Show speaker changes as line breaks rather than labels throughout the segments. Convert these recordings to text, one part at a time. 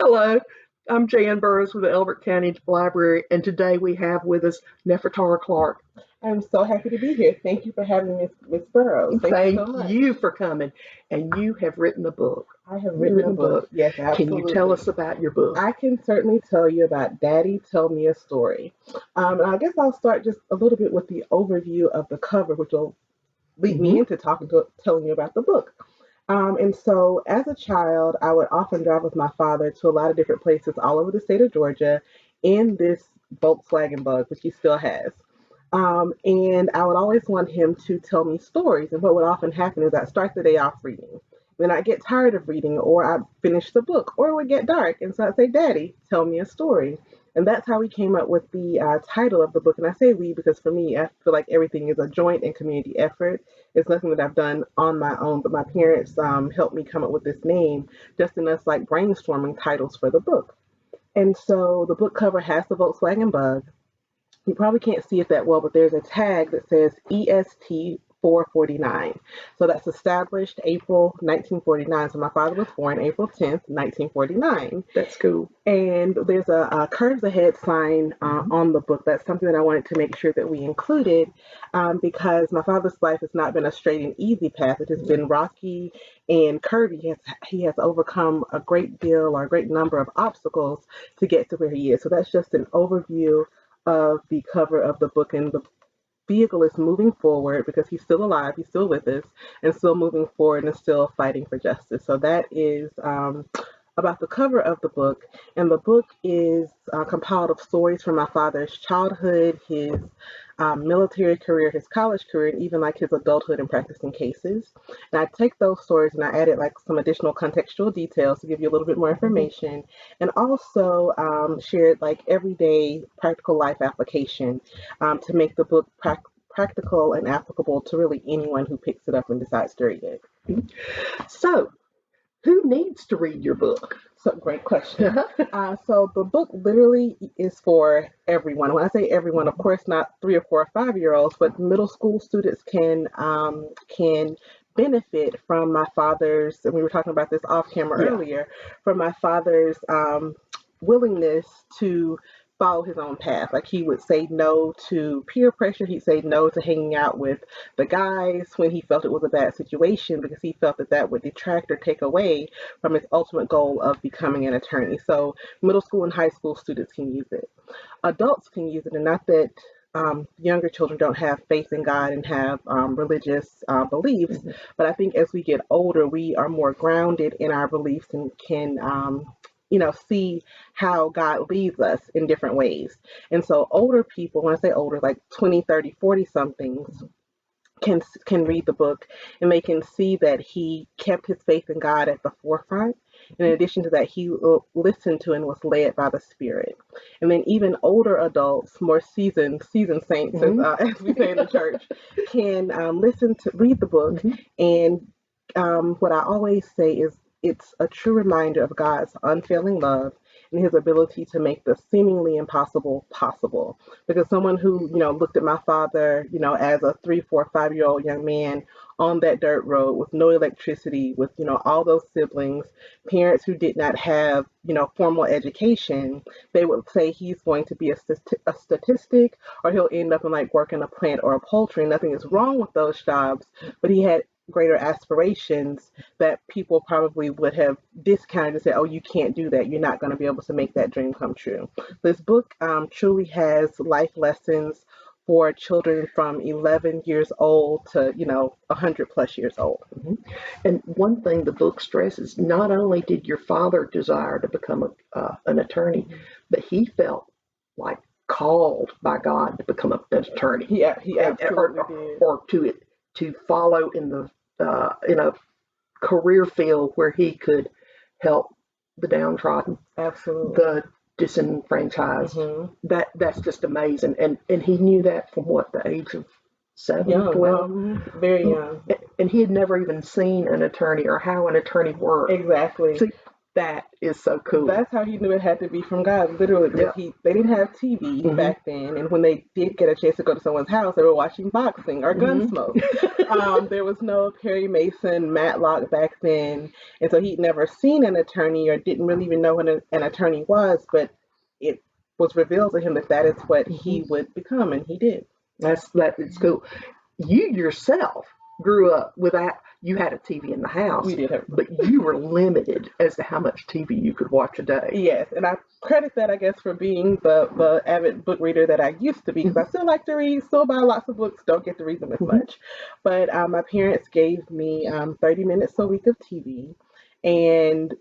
Hello, I'm Jan Burrows with the Elbert County Library, and today we have with us Nefertara Clark.
I'm so happy to be here. Thank you for having me, Miss Burrows. Thank you so
Thank
much.
you for coming, and you have written a book.
I have
You've
written a book. Yes,
Can you tell
absolutely.
us about your book?
I can certainly tell you about Daddy Tell Me a Story. And I guess I'll start just a little bit with the overview of the cover, which will lead me
Hmm.
into telling you about the book. And so, as a child, I would often drive with my father to a lot of different places all over the state of Georgia in this Volkswagen Bug, which he still has. And I would always want him to tell me stories. And what would often happen is I'd start the day off reading. Then I'd get tired of reading, or I'd finish the book, or it would get dark. And so I'd say, Daddy, tell me a story. And that's how we came up with the title of the book. And I say we because for me, I feel like everything is a joint and community effort. It's nothing that I've done on my own, but my parents helped me come up with this name just in us like brainstorming titles for the book. And so the book cover has the Volkswagen Bug. You probably can't see it that well, but there's a tag that says EST 449. So that's established April 1949. So my father was born April 10th, 1949.
That's cool.
And there's a curves ahead sign on the book. That's something that I wanted to make sure that we included because my father's life has not been a straight and easy path. It has been rocky and curvy. He has overcome a great deal or a great number of obstacles to get to where he is. So that's just an overview of the cover of the book, and the vehicle is moving forward because he's still alive, he's still with us, and still moving forward and still fighting for justice. So that is about the cover of the book. And the book is compiled of stories from my father's childhood, his military career, his college career, and even like his adulthood and practicing cases. And I take those stories and I added like some additional contextual details to give you a little bit more information, and also shared like everyday practical life application to make the book practical and applicable to really anyone who picks it up and decides to read it.
So, who needs to read your book?
So, great question. So the book literally is for everyone. When I say everyone, of course, not 3 or 4 or 5 year olds, but middle school students can benefit from my father's. And we were talking about this off camera
Yeah.
earlier. From my father's willingness to follow his own path. Like he would say no to peer pressure. He'd say no to hanging out with the guys when he felt it was a bad situation because he felt that that would detract or take away from his ultimate goal of becoming an attorney. So middle school and high school students can use it. Adults can use it, and not that younger children don't have faith in God and have religious beliefs, but I think as we get older, we are more grounded in our beliefs and can see how God leads us in different ways. And so older people, when I say older, like 20, 30, 40 somethings, can read the book and they can see that he kept his faith in God at the forefront. And in addition to that, he listened to and was led by the Spirit. And then even older adults, more seasoned saints, as we say in the church, can read the book.
Mhm.
And what I always say is it's a true reminder of God's unfailing love and his ability to make the seemingly impossible possible. Because someone who, looked at my father, as a 3, 4, 5 year old young man on that dirt road with no electricity, with, all those siblings, parents who did not have, formal education, they would say he's going to be a statistic or he'll end up in like working a plant or a poultry. Nothing is wrong with those jobs, but he had greater aspirations that people probably would have discounted and said, oh, you can't do that. You're not going to be able to make that dream come true. This book truly has life lessons for children from 11 years old to, 100 plus years old.
Mhm. And one thing the book stresses, not only did your father desire to become an attorney, but he felt like called by God to become an attorney.
Yeah, he absolutely did.
Or to follow in a career field where he could help the downtrodden,
Absolutely.
the disenfranchised. That's just amazing. And he knew that from what, the age of 7,
Young,
12?
very young.
And he had never even seen an attorney or how an attorney worked.
Exactly.
See, That is so cool.
That's how he knew it had to be from God, literally, because
Yeah.
they didn't have TV back then, and when they did get a chance to go to someone's house, they were watching boxing or Gunsmoke. There was no Perry Mason, Matlock back then, and so he'd never seen an attorney or didn't really even know what an attorney was, but it was revealed to him that that is what he would become, and he did.
It's cool. You yourself grew up without, you had a TV in the house,
We did have,
but you were limited as to how much TV you could watch a day.
yes, and I credit that, I guess, for being the avid book reader that I used to be, because I still like to read, still buy lots of books, don't get to read them as much. But my parents gave me 30 minutes a week of TV. And,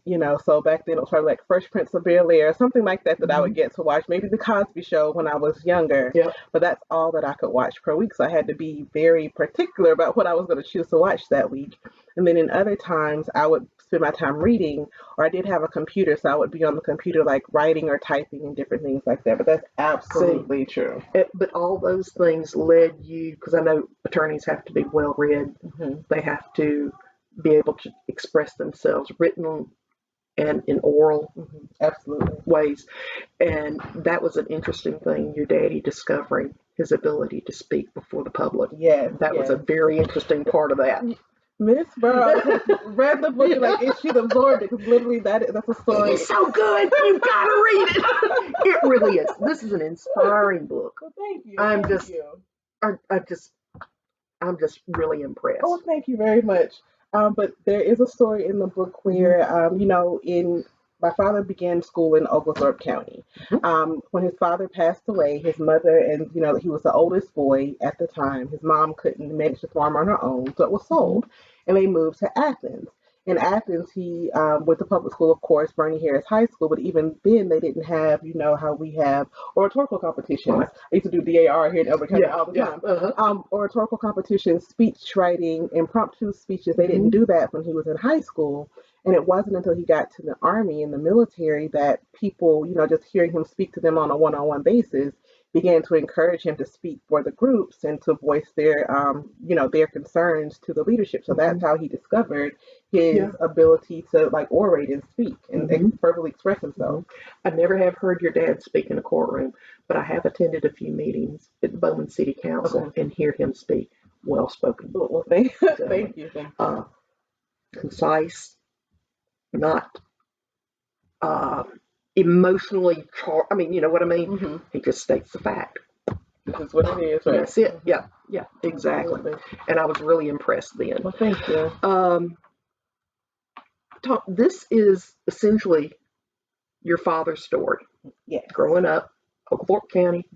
so back then it was probably like Fresh Prince of Bel-Air, something like that that I would get to watch. Maybe The Cosby Show when I was younger.
Yep.
But that's all that I could watch per week. So I had to be very particular about what I was going to choose to watch that week. And then in other times, I would spend my time reading, or I did have a computer, so I would be on the computer like writing or typing and different things like that. But that's absolutely true.
But all those things led you, because I know attorneys have to be well read, they have to be able to express themselves written and in oral
Absolutely.
ways. And that was an interesting thing, your daddy discovering his ability to speak before the public.
Yes,
That was a very interesting part of that.
Miss Burroughs read the book, like, and she'd absorbed it, because literally that's a story.
It's so good. You've got to read it. It really is. This is an inspiring book.
Well, thank you.
I'm
Thank
just,
you.
I'm just really impressed.
Oh, thank you very much. But there is a story in the book where, in my father began school in Oglethorpe County. When his father passed away, his mother, and he was the oldest boy at the time. His mom couldn't manage the farm on her own, so it was sold, and they moved to Athens. In Athens, he went to public school, of course, Bernie Harris High School, but even then they didn't have, how we have oratorical competitions.
Right.
I used to do DAR here in Elbert County all the time. Oratorical competitions, speech writing, impromptu speeches, they didn't do that when he was in high school. And it wasn't until he got to the Army and the military that people, just hearing him speak to them on a one-on-one basis, began to encourage him to speak for the groups and to voice their, their concerns to the leadership. So that's how he discovered his ability to orate and speak and verbally express himself.
I never have heard your dad speak in a courtroom, but I have attended a few meetings at Bowman City Council and hear him speak well-spoken.
Well, thank you.
Concise, not emotionally charged. I mean, you know what I mean? He just states the fact.
This is what it is, right?
That's it. Yeah, exactly. Absolutely. And I was really impressed then.
Well, thank you.
Tom, this is essentially your father's story.
Yes.
Growing up, Oglethorpe County,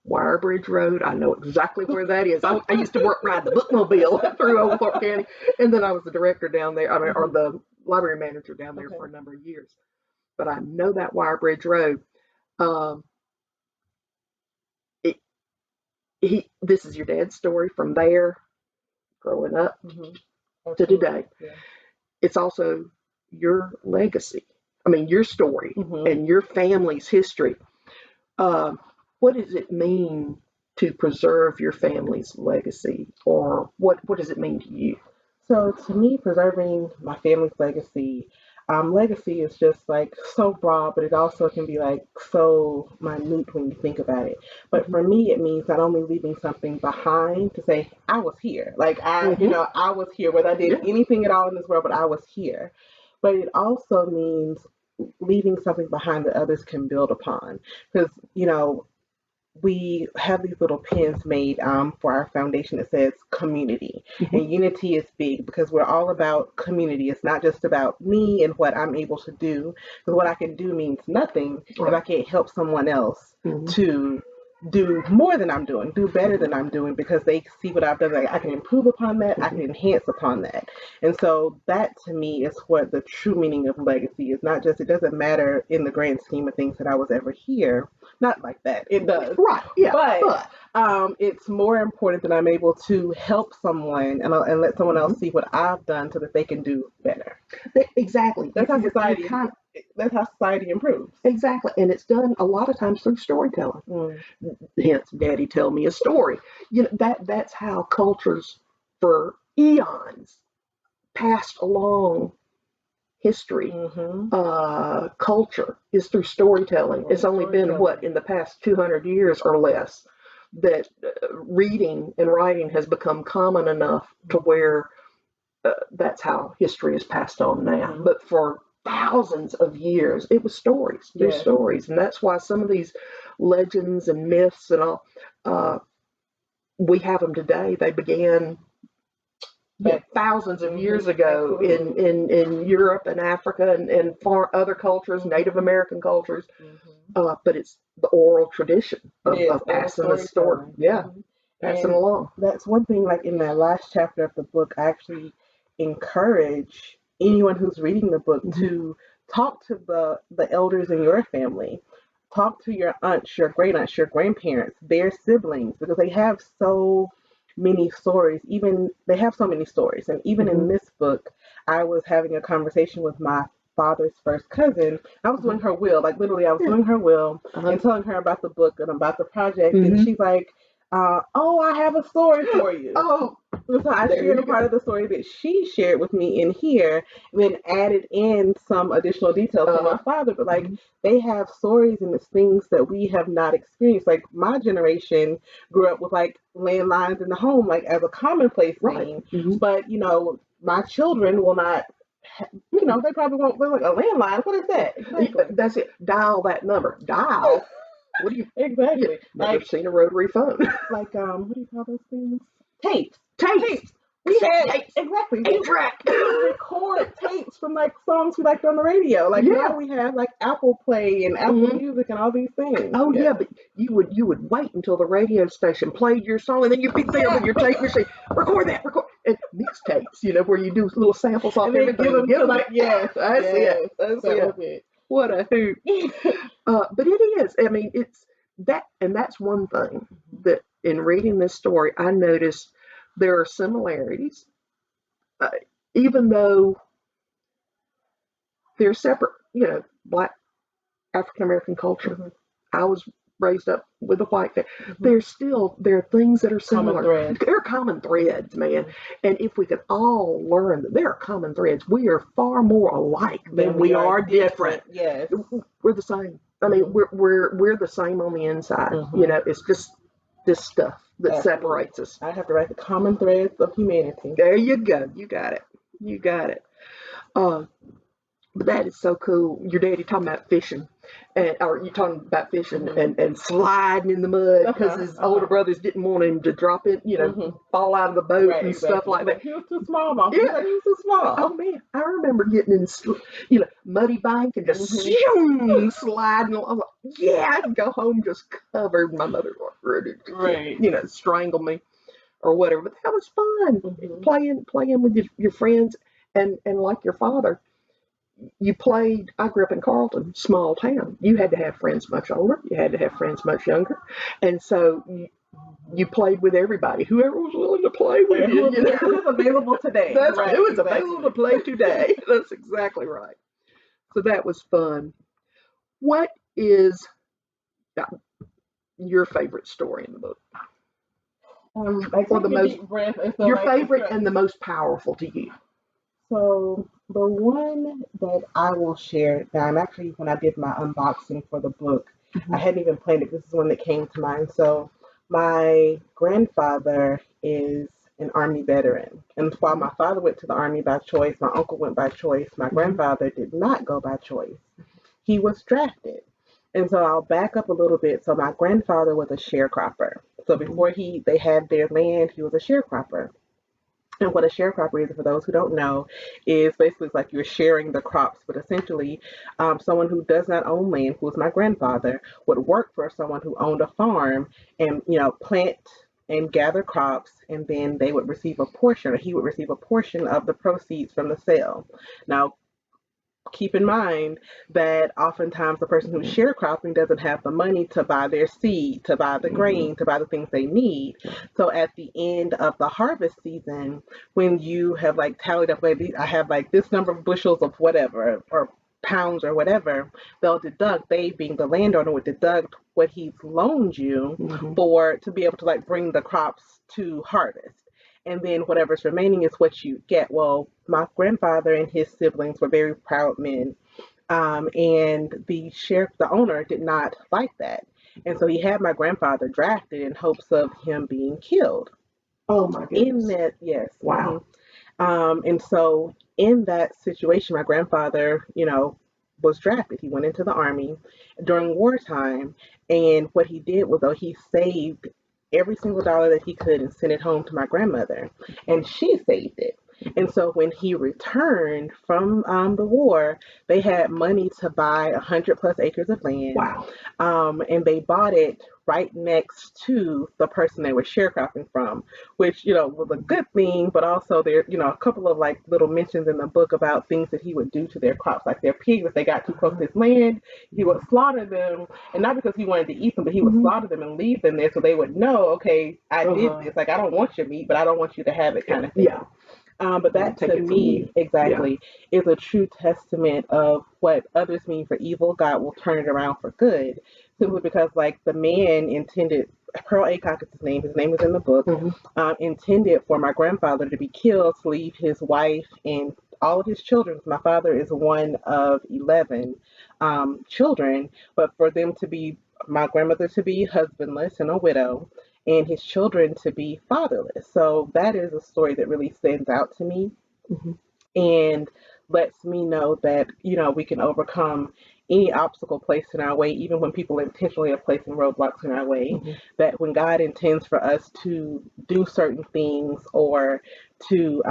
Wire Bridge Road. I know exactly where that is. I used to ride the bookmobile through Oglethorpe County, and then I was the director down there, or the library manager down there for a number of years. But I know that Wire Bridge Road. This is your dad's story from there, growing up to today. Yeah. It's also your legacy. I mean, your story and your family's history. What does it mean to preserve your family's legacy, or what does it mean to you?
So to me, preserving my family's legacy, legacy is just so broad, but it also can be so minute when you think about it. But for me, it means not only leaving something behind to say, I was here. I was here, whether I did anything at all in this world, but I was here. But it also means leaving something behind that others can build upon. Because, we have these little pins made for our foundation that says community. And unity is big because we're all about community. It's not just about me and what I'm able to do. Because what I can do means nothing if I can't help someone else to do more than I'm doing, do better than I'm doing, because they see what I've done. I can improve upon that. I can enhance upon that. And so that to me is what the true meaning of legacy is. Not just, it doesn't matter in the grand scheme of things that I was ever here. Not like that. It does.
Right. Yeah.
But it's more important that I'm able to help someone and let someone else see what I've done so that they can do better.
Exactly.
That's how society. That's how society improves.
Exactly. And it's done a lot of times through storytelling. Hence, Daddy, tell me a story. That's how cultures for eons passed along history, culture is through storytelling. It's only been what in the past 200 years or less that reading and writing has become common enough to where that's how history is passed on now. But for thousands of years, it was stories through stories, and that's why some of these legends and myths and all we have them today. They began thousands of years ago in Europe and Africa and far other cultures, Native American cultures. But it's the oral tradition of passing the story. Passing along.
That's one thing, like in that last chapter of the book, I actually encourage anyone who's reading the book to talk to the elders in your family. Talk to your aunts, your great aunts, your grandparents, their siblings, because they have so many stories. They have so many stories. And even in this book, I was having a conversation with my father's first cousin. I was doing her will, like literally I was doing her will and telling her about the book and about the project. And she's like, oh, I have a story for you. So I shared a part of the story that she shared with me in here, and then added in some additional details from my father. But like they have stories and it's things that we have not experienced. Like my generation grew up with like landlines in the home, like as a commonplace thing. But my children will not. They probably won't. They're like, a landline. What is that? Exactly.
That's it. Dial that number. Dial. What do you
exactly?
Never seen a rotary phone.
Like what do you call those things? Tapes.
We had
tapes. Exactly.
8-track.
We would record tapes from like songs we liked on the radio. Like now we have like Apple Play and Apple Music and all these things.
Oh yeah, but you would wait until the radio station played your song, and then you'd be there with your tape machine. Record and mixtapes. Where you do little samples off everything.
Give them like that's
it. What a hoot. But it is. I mean, it's that, and that's one thing that in reading this story, I noticed there are similarities, even though they're separate. Black African American culture. I was raised up with a white family. There are things that are similar. There are common threads, man. And if we could all learn that there are common threads, we are far more alike than we are different.
Yes,
we're the same. I mean, we're the same on the inside. It's just this stuff that separates us.
I have to write the common threads of humanity.
There you go. You got it. But that is so cool. Your daddy talking about fishing, or you talking about fishing and sliding in the mud because his older brothers didn't want him to drop it, fall out of the boat and stuff like that.
He was too small, Mom. He was too small.
Oh man, I remember getting in, muddy bank and just sliding. I was like, yeah, I could go home just covered. My mother was ready to, strangle me or whatever. But that was fun. Playing with your friends and like your father. You played. I grew up in Carlton, small town. You had to have friends much older. You had to have friends much younger, and so you played with everybody. Whoever was willing to play with you.
Who was available today?
That's right. Who was available to play today. That's exactly right. So that was fun. What is your favorite story in the book?
Or the most breath.
Your favorite and the most powerful to you.
So the one that I will share now, and actually when I did my unboxing for the book, I hadn't even planned it. This is one that came to mind. So my grandfather is an Army veteran. And while my father went to the Army by choice, my uncle went by choice, my grandfather did not go by choice. He was drafted. And so I'll back up a little bit. So my grandfather was a sharecropper. So before they had their land, he was a sharecropper. And what a sharecropper is, for those who don't know, is basically it's like you're sharing the crops, but essentially someone who does not own land, who was my grandfather, would work for someone who owned a farm and, plant and gather crops, and then they would receive a portion, or he would receive a portion of the proceeds from the sale. Now, keep in mind that oftentimes the person who's sharecropping doesn't have the money to buy their seed, to buy the grain, to buy the things they need. So at the end of the harvest season, when you have like tallied up, like I have like this number of bushels of whatever, or pounds or whatever, they'll deduct, they being the landowner would deduct what he's loaned you for to be able to like bring the crops to harvest. and then whatever's remaining is what you get. Well, my grandfather and his siblings were very proud men, and the sheriff, the owner, did not like that, and so he had my grandfather drafted in hopes of him being killed.
Oh my
In
goodness.
that, yes.
Wow.
And so in that situation, my grandfather, was drafted. He went into the army during wartime, and what he did was, though, he saved every single dollar that he could and sent it home to my grandmother, and she saved it. And so when he returned from the war, they had money to buy 100+ acres of land,
Wow.
and they bought it right next to the person they were sharecropping from, which was a good thing. But also there, a couple of like little mentions in the book about things that he would do to their crops, like their pigs. If they got too close to his land, he would slaughter them, and not because he wanted to eat them, but he would slaughter them and leave them there so they would know, okay, I did this. Like, I don't want your meat, but I don't want you to have it, kind of thing.
Yeah.
But that
Take
to
it from
me,
you.
exactly, is a true testament of what others mean for evil, God will turn it around for good. Simply because, like, the man intended, Pearl Acock is his name is in the book,
Hmm.
intended for my grandfather to be killed to leave his wife and all of his children. My father is one of 11 children, but for them to be, my grandmother to be husbandless and a widow, and his children to be fatherless. So that is a story that really stands out to me
Hmm.
and lets me know that, we can overcome any obstacle placed in our way, even when people intentionally are placing roadblocks in our way.
Hmm.
That when God intends for us to do certain things or to,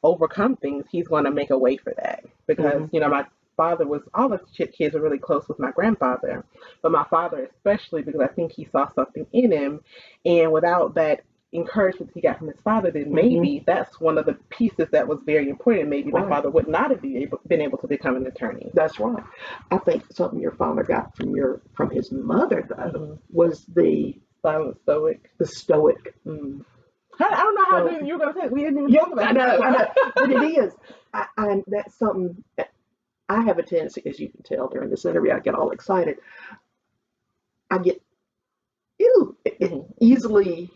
overcome things, He's going to make a way for that. Because,
Hmm.
my father was, all the kids are really close with my grandfather, but my father especially, because I think he saw something in him. And without that encouragement he got from his father, then
Hmm.
maybe that's one of the pieces that was very important. Maybe my
Right.
father would not have been able to become an attorney.
That's right. I think something your father got from his mother though
Hmm.
was
Silent stoic.
the stoic.
Mm. I don't know how
So
you were going to say it. We didn't even
yeah,
talk about
I know, I
this.
know, but it is. That's something. I have a tendency, as you can tell during this interview, I get all excited. I get ew,
Mhm.
easily.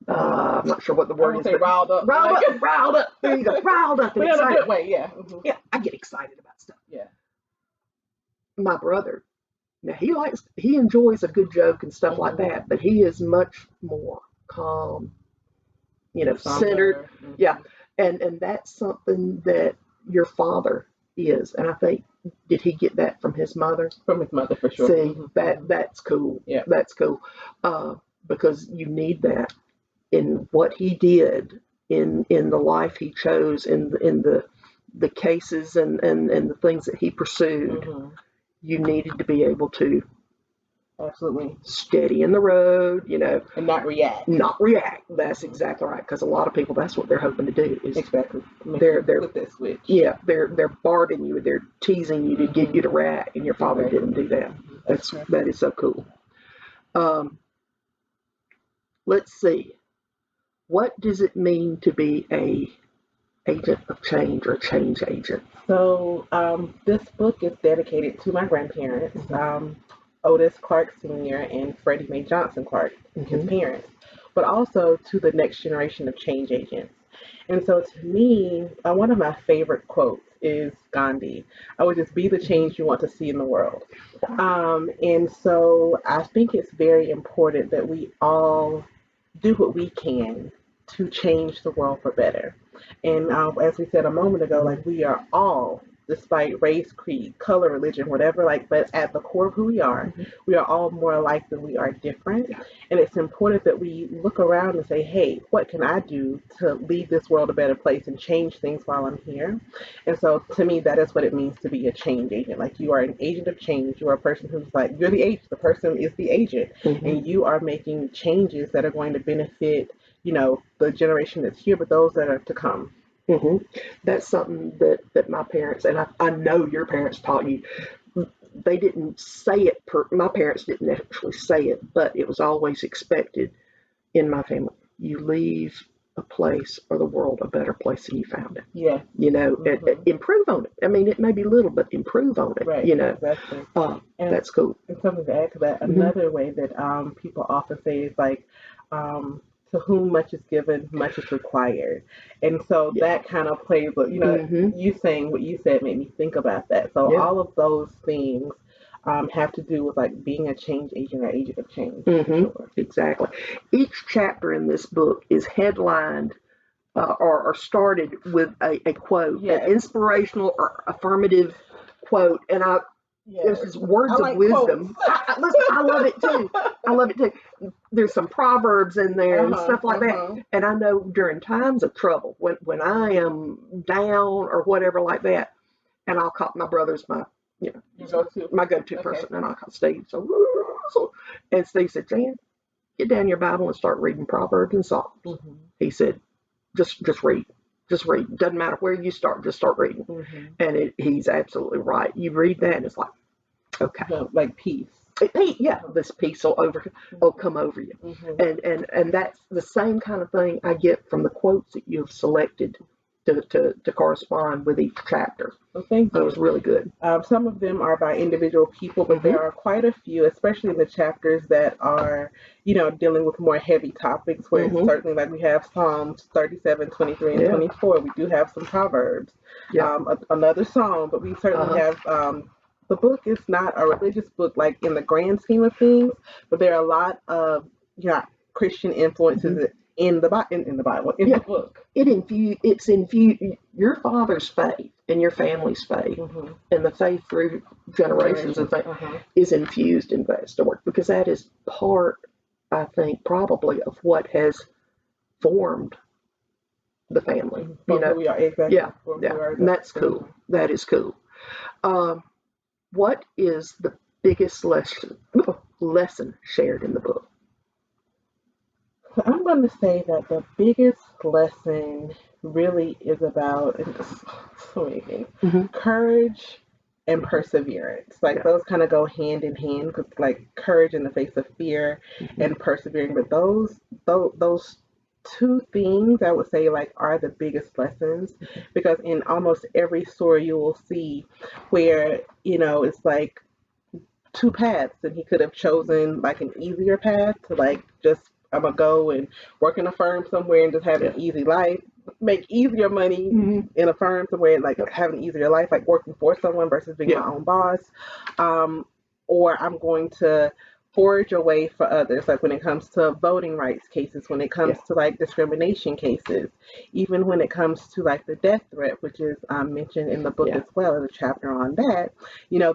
I'm not sure what the
I
word
won't
is,
say
but
riled up.
riled
Like,
up, riled up. There you go, riled up and
but in a
excited.
good way, yeah. Hmm.
Yeah, I get excited about stuff.
Yeah.
My brother, now he enjoys a good joke and stuff like
Hmm.
that, but he is much more calm, centered.
Somber.
Yeah,
Hmm.
and that's something that your father is, and I think did he get that from his mother?
From his mother, for sure.
See,
Hmm.
that's cool.
Yeah.
That's cool, because you need that in what he did in the life he chose in the cases and the things that he pursued.
Hmm.
You needed to be able to
Absolutely.
steady in the road,
And not react.
not react. That's
Hmm.
exactly right. Because a lot of people, that's what they're hoping to do is
Exactly.
they're
Flip that switch.
yeah, they're barding you, they're teasing you to get you to react, and your father
Exactly.
didn't do that.
That's true.
That is so cool. Um, let's see. What does it mean to be a agent of change or change agent?
So this book is dedicated to my grandparents,
Mm-hmm.
Otis Clark Sr. and Freddie Mae Johnson Clark, his
Mm-hmm.
parents, but also to the next generation of change agents. And so to me, one of my favorite quotes is Gandhi. I would just be the change you want to see in the world. And so I think it's very important that we all do what we can to change the world for better. And as we said a moment ago, like, we are all, despite race, creed, color, religion, whatever, like, but at the core of who
Mm-hmm.
we are all more alike than we are different.
Yeah.
And it's important that we look around and say, hey, what can I do to leave this world a better place and change things while I'm here? And so to me, that is what it means to be a change agent. Like, you are an agent of change. You are a person who's like, you're the agent. The person is the agent.
Mm-hmm.
And you are making changes that are going to benefit, the generation that's here, but those that are to come.
Mm-hmm. That's something that my parents, and I know your parents taught you. They didn't say it. My parents didn't actually say it, but it was always expected in my family. You leave a place or the world a better place than you found it.
Yeah.
Mm-hmm. Improve on it. I mean, it may be little, but improve on it.
Right. Exactly. And
That's cool.
and something to add to that,
Mm-hmm.
another way that people often say is like, to whom much is given, much is required. And so that kind of plays, you saying what you said made me think about that. So all of those things have to do with like being a change agent or agent of change. Sure.
Exactly. Each chapter in this book is headlined or started with a quote, an inspirational or affirmative quote. And this is words of wisdom. Listen, I love it too. I love it too. There's some proverbs in there and stuff like that. And I know during times of trouble, when I am down or whatever like that, and I'll call my brother's my go-to person, and I'll call Steve. And Steve said, Jan, get down your Bible and start reading Proverbs and Psalms. He said, just read. Just read. Doesn't matter where you start, just start reading. And he's absolutely right. You read that and it's like, okay.
Like peace.
This peace will come over you. And that's the same kind of thing I get from the quotes that you've selected to correspond with each chapter.
Well, thank you.
That was really good.
Some of them are by individual people, but there are quite a few, especially in the chapters that are, dealing with more heavy topics, where it's certainly like we have Psalms 37, 23, and 24. We do have some Proverbs, another Psalm, but we certainly have, the book is not a religious book, like in the grand scheme of things, but there are a lot of, Christian influences in the Bible, in the book.
It's infused your father's faith and your family's faith and the faith through generations of faith is infused in that story, because that is part, I think, probably of what has formed the family.
Who we are, exactly.
And that's cool. That is cool. What is the biggest lesson shared in the book?
So I'm going to say that the biggest lesson really is about so many things. Courage and perseverance. Like those kind of go hand in hand, because like courage in the face of fear and persevering. But those two things I would say like are the biggest lessons, because in almost every story you will see where, it's like two paths, and he could have chosen like an easier path to like just I'm gonna go and work in a firm somewhere and just have an easy life, make easier money in a firm somewhere, and like have an easier life, like working for someone versus being my own boss. Or I'm going to forge a way for others, like when it comes to voting rights cases, when it comes to like discrimination cases, even when it comes to like the death threat, which is mentioned in the book as well, as a chapter on that.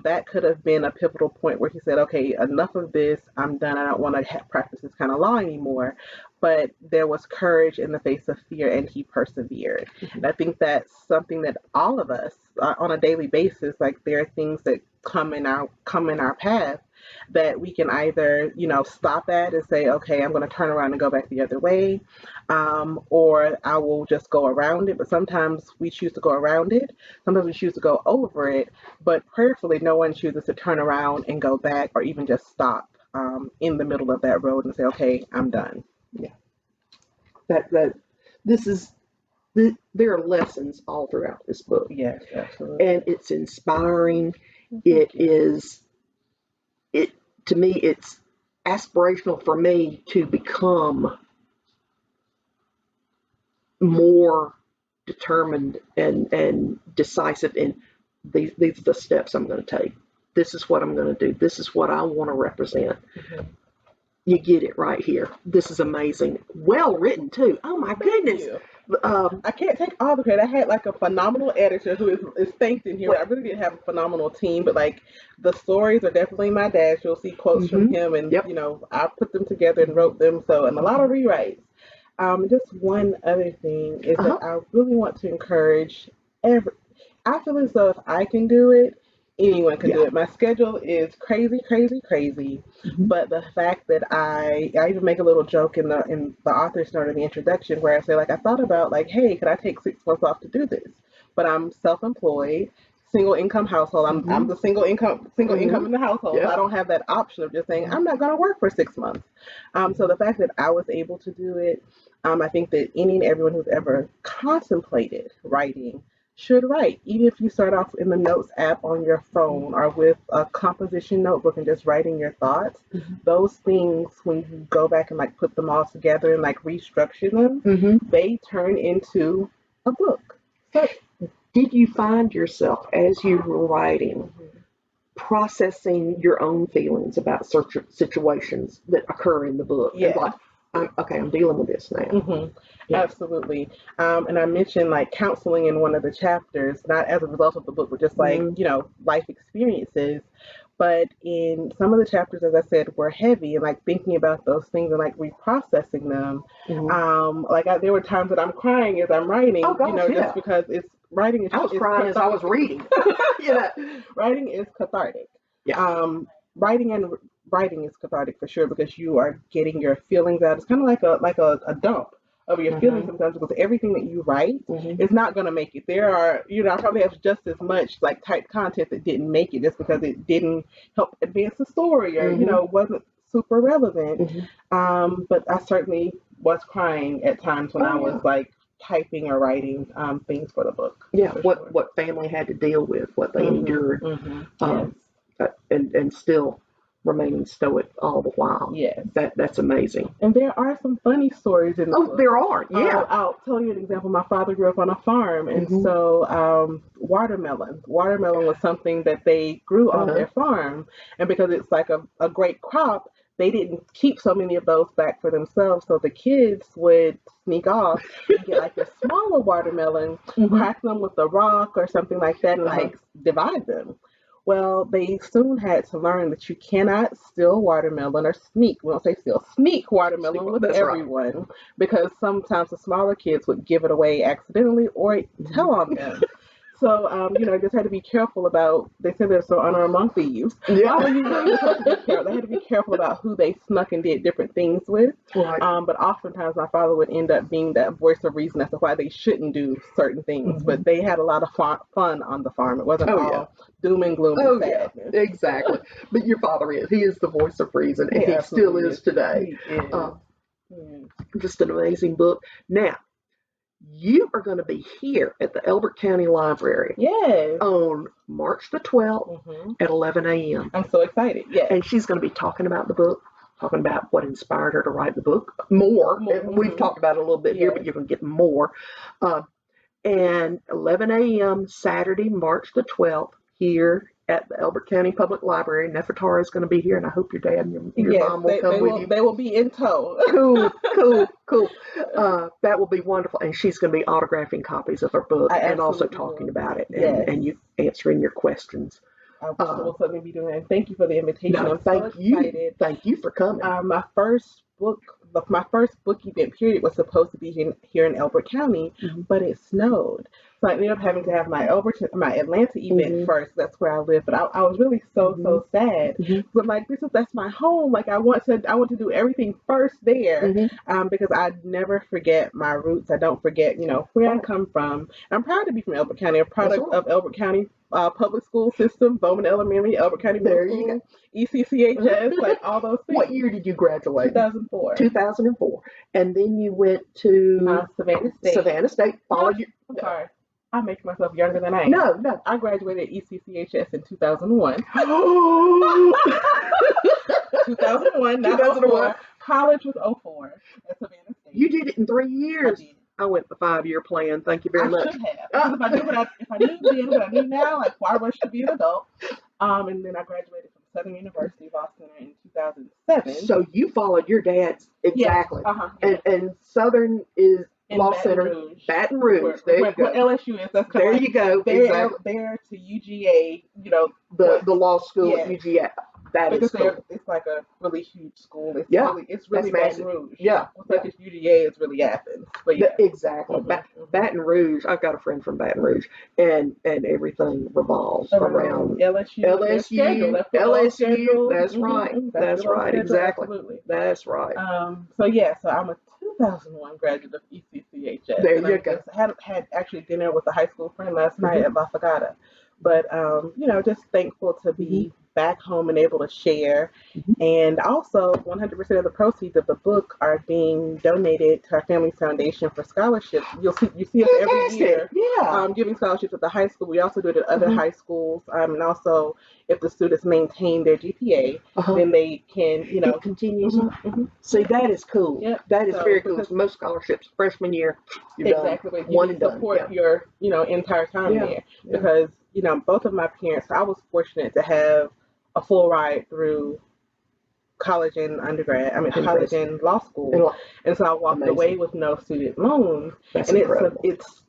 That could have been a pivotal point where he said, okay, enough of this, I'm done, I don't want to practice this kind of law anymore. But there was courage in the face of fear, and he persevered. And I think that's something that all of us on a daily basis, like there are things that come in our path that we can either, stop at and say, okay, I'm going to turn around and go back the other way, or I will just go around it. But sometimes we choose to go around it. Sometimes we choose to go over it. But prayerfully, no one chooses to turn around and go back, or even just stop in the middle of that road and say, okay, I'm done.
There are lessons all throughout this book.
Yes, absolutely.
And it's inspiring. To me, it's aspirational for me to become more determined and decisive in these are the steps I'm going to take. This is what I'm going to do. This is what I want to represent. You get it right here. This is amazing. Well written too. Oh my goodness.
I can't take all the credit. I had like a phenomenal editor who is thanked in here. I really did have a phenomenal team, but like the stories are definitely my dad's. You'll see quotes from him, and I put them together and wrote them. So, and a lot of rewrites. Just one other thing is that I really want to encourage I feel as though if I can do it, anyone can do it. My schedule is crazy, but the fact that I even make a little joke in the author's note in the introduction where I say, like, I thought about like, hey, could I take 6 months off to do this? But I'm self-employed, single income household. I'm the single income in the household. So I don't have that option of just saying I'm not going to work for 6 months. So the fact that I was able to do it, I think that any and everyone who's ever contemplated writing should write. Even if you start off in the notes app on your phone or with a composition notebook and just writing your thoughts, those things, when you go back and like put them all together and like restructure them, they turn into a book.
So, did you find yourself as you were writing processing your own feelings about certain situations that occur in the book?
Yeah.
And like, I'm dealing with this now.
Yeah. Absolutely. And I mentioned like counseling in one of the chapters, not as a result of the book, but just like, life experiences. But in some of the chapters, as I said, were heavy and like thinking about those things and like reprocessing them. There were times that I'm crying as I'm writing, just because writing is.
I was crying as I was reading.
Writing is cathartic.
Yeah.
Writing is cathartic for sure because you are getting your feelings out. It's kind of like a dump of your feelings sometimes, because everything that you write is not going to make it. There are, I probably have just as much like typed content that didn't make it just because it didn't help advance the story or, wasn't super relevant. But I certainly was crying at times when I was like typing or writing things for the book.
Yeah,
For
what family had to deal with, what they endured,
Yes.
and still remaining stoic all the while.
Yes.
That's amazing.
And there are some funny stories in the book.
There are, yeah.
I'll tell you an example. My father grew up on a farm, and so watermelon was something that they grew on their farm. And because it's like a great crop, they didn't keep so many of those back for themselves. So the kids would sneak off and get like a smaller watermelon, crack them with a rock or something like that, and like divide them. Well, they soon had to learn that you cannot steal watermelon or sneak. We don't say steal, sneak watermelon with everyone, because sometimes the smaller kids would give it away accidentally or tell on them. So, just had to be careful about, they said there's no honor among thieves.
Yeah.
They had to be careful about who they snuck and did different things with.
Right.
But oftentimes my father would end up being that voice of reason as to why they shouldn't do certain things. But they had a lot of fun on the farm. It wasn't all doom and gloom and sadness.
Yeah, exactly. But your father he is the voice of reason, and he still is today.
He is.
Just an amazing book. Now, you are going to be here at the Elbert County Library on March the 12th at 11 a.m.
I'm so excited. Yes.
And she's going to be talking about the book, talking about what inspired her to write the book. More. We've talked about it a little bit here, but you can get more. And 11 a.m. Saturday, March the 12th, here at the Elbert County Public Library. Nefertara is going to be here, and I hope your dad and your mom will come with you.
They will be in tow.
Cool. That will be wonderful. And she's going to be autographing copies of her book and also talking about it and you answering your questions.
I will certainly be doing that. Thank you for the invitation. I'm so excited.
Thank you for coming.
My first book event period was supposed to be here in Elbert County, but it snowed. So I ended up having to have my Atlanta event first. That's where I live. But I was really so sad. But like that's my home. Like I want to do everything first there, because I never forget my roots. I don't forget where I come from. I'm proud to be from Elbert County. A product of Elbert County public school system, Bowman Elementary, Elbert County Middle School, ECCHS, like all those things.
What year did you graduate?
2004.
2004. And then you went to
Savannah State.
Followed you.
I'm sorry. I make myself younger than I am.
No.
I graduated ECCHS in 2001. 2001, not 2004. College was 04 at Savannah State.
You did it in 3 years.
I did.
I went the 5-year plan. Thank you very much.
I should have. If I knew then what I knew now, like why rush to be an adult? And then I graduated from Southern University of Austin in 2007.
So you followed your dad's exactly.
Yes.
And Southern is
in
Law
Baton
Center,
Rouge.
Baton Rouge. There you go.
LSU is. That's
there you go. Exactly.
There to UGA.
The law school at UGA. That is cool.
It's like a really huge school. It's really
Baton
Rouge.
Yeah.
It's like it's UGA, it's really Athens. But yeah.
Exactly. Baton Rouge. I've got a friend from Baton Rouge, and everything revolves around LSU. That's right. That's right. Exactly.
Absolutely.
That's right.
So I'm a 2001 graduate of ECCHS.
There you go.
Had actually dinner with a high school friend last night at La Fagata. But just thankful to be back home and able to share.
Mhm.
And also, 100% of the proceeds of the book are being donated to our family's foundation for scholarships. You see us every
Fantastic.
year
Yeah.
giving scholarships at the high school. We also do it at other
Mhm.
high schools. And also, if the students maintain their GPA, then they can,
It continues
mhm,
on.
mhm.
See, that is cool.
Yep.
That is
So,
very cool.
because
So most scholarships, freshman year, you're
exactly,
done.
but you
One
can
and done.
support
Yeah.
your, entire time
Yeah.
there.
Yeah.
Because, both of my parents, I was fortunate to have a full ride through college and college
Interesting.
and law
And
school. And so I walked away
amazing.
with no student loans.
That's
And
incredible.
it's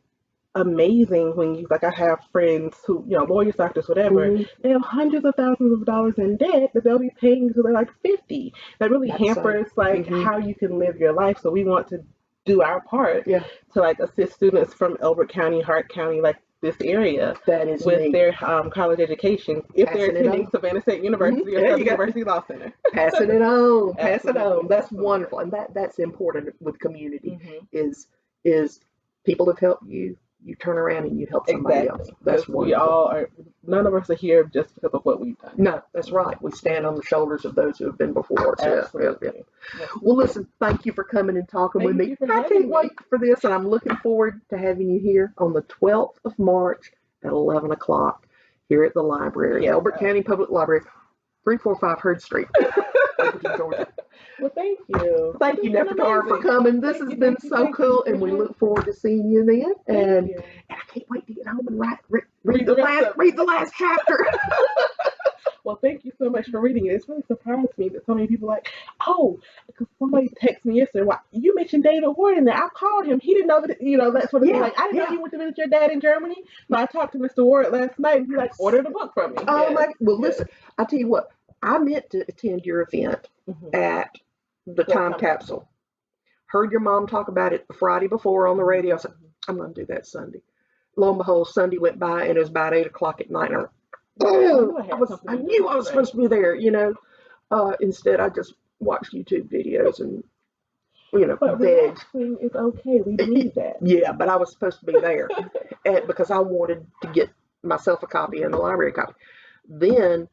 amazing when I have friends who, lawyers, doctors, whatever,
Mhm.
they have hundreds of thousands of dollars in debt that they'll be paying until they're like 50. That really
That's
hampers
Mhm.
how you can live your life. So we want to do our part
Yeah.
to assist students from Elbert County, Hart County, this area
That is
with
neat.
their college education if they're
Passing it
attending
on.
Savannah State University or
There
Southern
you go.
University Law Center.
Passing it on. Pass it
Absolutely,
on. That's
absolutely.
wonderful. And that's important with community
Mhm.
is people have helped you, you turn around and you help somebody else.
Exactly.
That's
Because we
wonderful.
all are, none of us are here just because of what we've done.
No, that's right. We stand on the shoulders of those who have been before us.
Absolutely.
Yeah. Well, listen, thank you for coming and talking with
Thank
me.
you for
I
having
can't wait for this, and I'm looking forward to having you here on the 12th of March at 11 o'clock here at the library,
Yes,
Elbert County Public Library, 345 Hurd Street, Overton, Georgia.
Well, thank you.
Thank you,
This has been
Nefertara, for
amazing.
coming. This has been so cool, and we look forward to seeing you then. And I can't wait to get home and read the last chapter.
Well, thank you so much for reading it. It's really surprised me that so many people oh, because somebody texted me yesterday. Well, you mentioned David Ward in there. I called him. He didn't know that, that sort of thing. I didn't know he went to visit your dad in Germany. So I talked to Mr. Ward last night, and he ordered a book from me.
Oh my! Well, listen, I'll tell you what. I meant to attend your event at the Time Capsule. Heard your mom talk about it the Friday before on the radio. I said, I'm going to do that Sunday. Lo and behold, Sunday went by, and it was about 8 o'clock at night. And I knew I was supposed to be there, instead, I just watched YouTube videos and,
But relaxing is okay. We believe that.
Yeah, but I was supposed to be there because I wanted to get myself a copy and the library copy. Then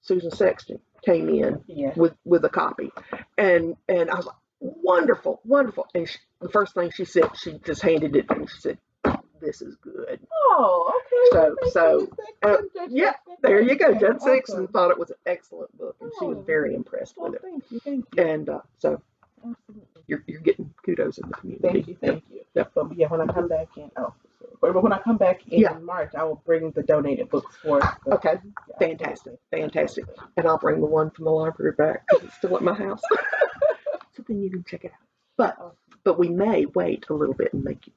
Susan Sexton came in with a copy, and I was like, wonderful, wonderful. And the first thing she said, she just handed it to me. She said, "This is good."
Oh, okay.
So yeah, there you go. Judge Sexton
Awesome.
thought it was an excellent book, and she was very impressed with it.
Thank you.
And so you're getting kudos in the community.
Thank you.
Yep.
But yeah, when I come back in, but when I come back in March, I will bring the donated books for.
Okay, fantastic. And I'll bring the one from the library back because it's still at my house. So then you can check it out. But we may wait a little bit and make you.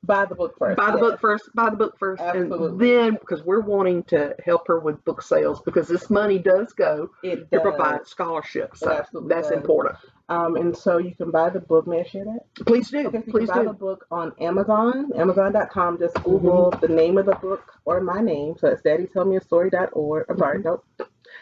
Buy the book first.
Buy the book first.
Absolutely.
And then, because we're wanting to help her with book sales, because this money does go to provide scholarships. So that's important.
And so you can buy the book. May I share that?
Please do.
Okay, so you can buy the book on Amazon, Amazon.com. Just Google the name of the book or my name. So it's daddytellmeastory.org. I'm sorry, nope.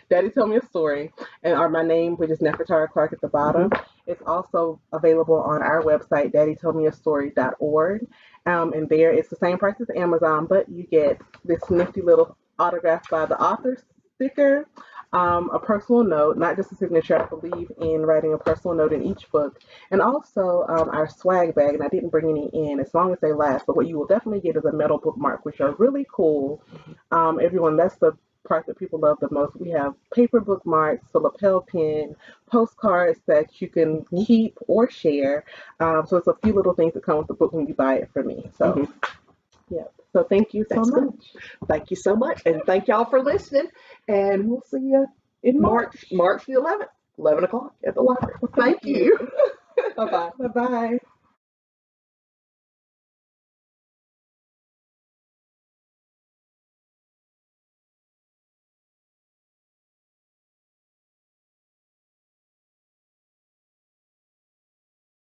Daddy Tell Me a Story, or my name, which is Nefertara Clark at the bottom. It's also available on our website, daddytellmeastory.org. And there it's the same price as Amazon, but you get this nifty little autograph by the author sticker, a personal note, not just a signature. I believe in writing a personal note in each book, and also our swag bag. And I didn't bring any in, as long as they last. But what you will definitely get is a metal bookmark, which are really cool. Everyone, that's the part that people love the most. We have paper bookmarks, a lapel pin, postcards that you can keep or share. So it's a few little things that come with the book when you buy it from me. So yeah. So thank you so much.
Thank you so much. And thank y'all for listening. And we'll see you in March the 11th, 11 o'clock at the library. Thank you.
Bye-bye. Bye-bye.